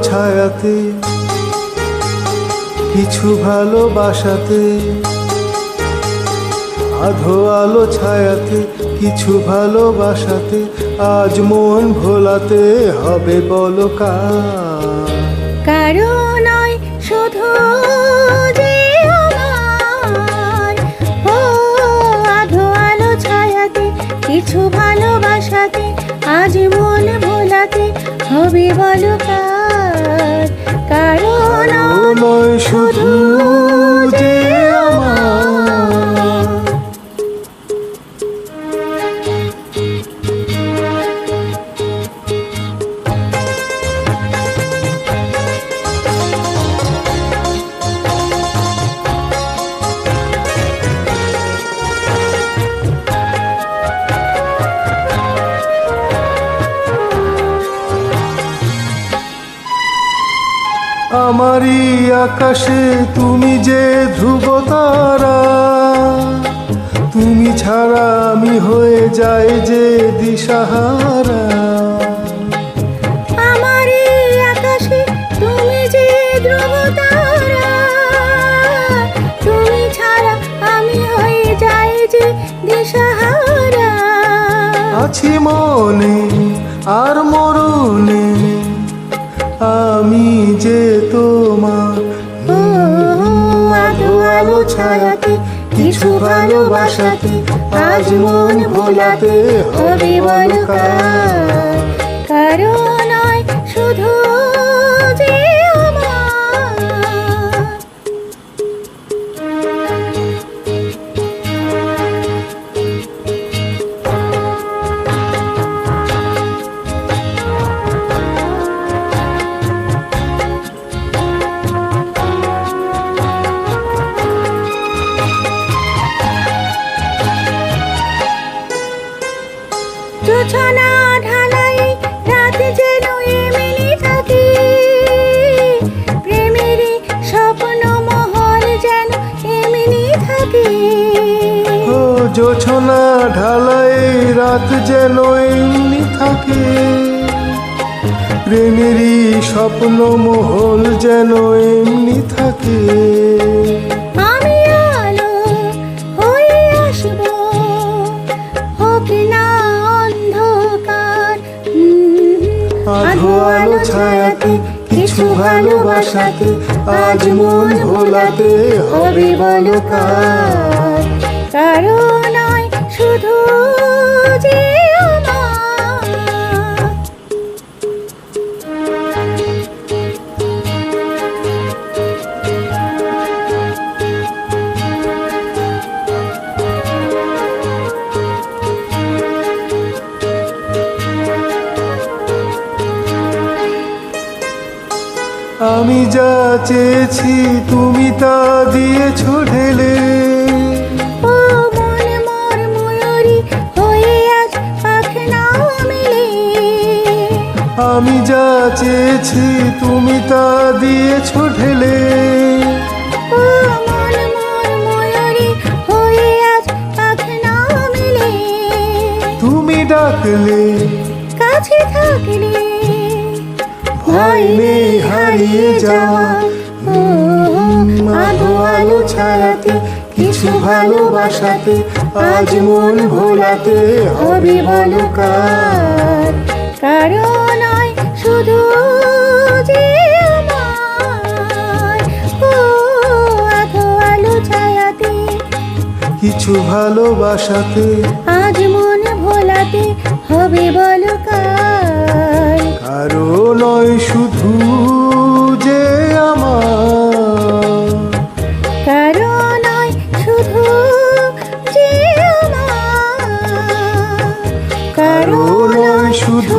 ছায়াতে কিছু ভালোবাসাতে, আধো আলো ছায়াতে কিছু ভালোবাসাতে, আজ মন ভোলাতে হবে বলো কার? কারো নয় শুধু যে আমার, ও আধো আলো ছায়াতে কিছু ভালোবাসাতে, আজ মন ভোলাতে হবে বলো কার? কারো নয় শুধু যে আমার। আমারই আকাশে তুমি যে ধ্রুব তারা, তুমি ছাড়া আমি হয়ে যাই যে দিশাহারা। আমারই আকাশে তুমি যে ধ্রুব তারা, তুমি ছাড়া আমি হয়ে যাই যে দিশাহারা। আছি মনে আর মরণে আমি যে তোমার। আধো আলো ছায়াতে কিছু ভালোবাসাতে, আজ মন ভোলাতে হবে বলো কার? কারো নয় শুধু যে আমার। জোছনা ঢালাই রাত যেন এমনি থাকে, প্রেমেরই স্বপ্ন মহল যেন এমনি থাকে। ও জোছনা ঢালাই রাত যেন এমনি থাকে, প্রেমেরই স্বপ্ন মহল যেন এমনি থাকে। আমি আলো হয়ে আসবো, হোক না অন্ধকার। আধো আলো ছায়াতে কিছু ভালোবাসাতে, আজ মন ভোলাতে হবে বলো কার? কারো নয় শুধু যে আমার। আমি যা চেয়েছি তুমি তা দিয়েছো ঢেলে, ও মন মোর ময়ূরী হয়ে আজ পাখনা মেলে। আমি যা চেয়েছি তুমি তা দিয়েছো ঢেলে। ও মন মোর ময়ূরী হয়ে আজ পাখনা মেলে। তুমি ডাকলে কাছে থাকলে ভয় নেই হারিয়ে যাওয়া। আধো আলো ছায়াতে কিছু ভালোবাসাতে, আজ মন ভোলাতে হবে বলো কার? কারো নয় শুধু যে আমার, ও আধো আলো ছায়াতে কিছু ভালোবাসাতে, আজ মন ভোলাতে হবে বলো কার? কারো নয় শুধু যে আমার। কারো নয় শুধু যে আমার। কারো নয় শুধু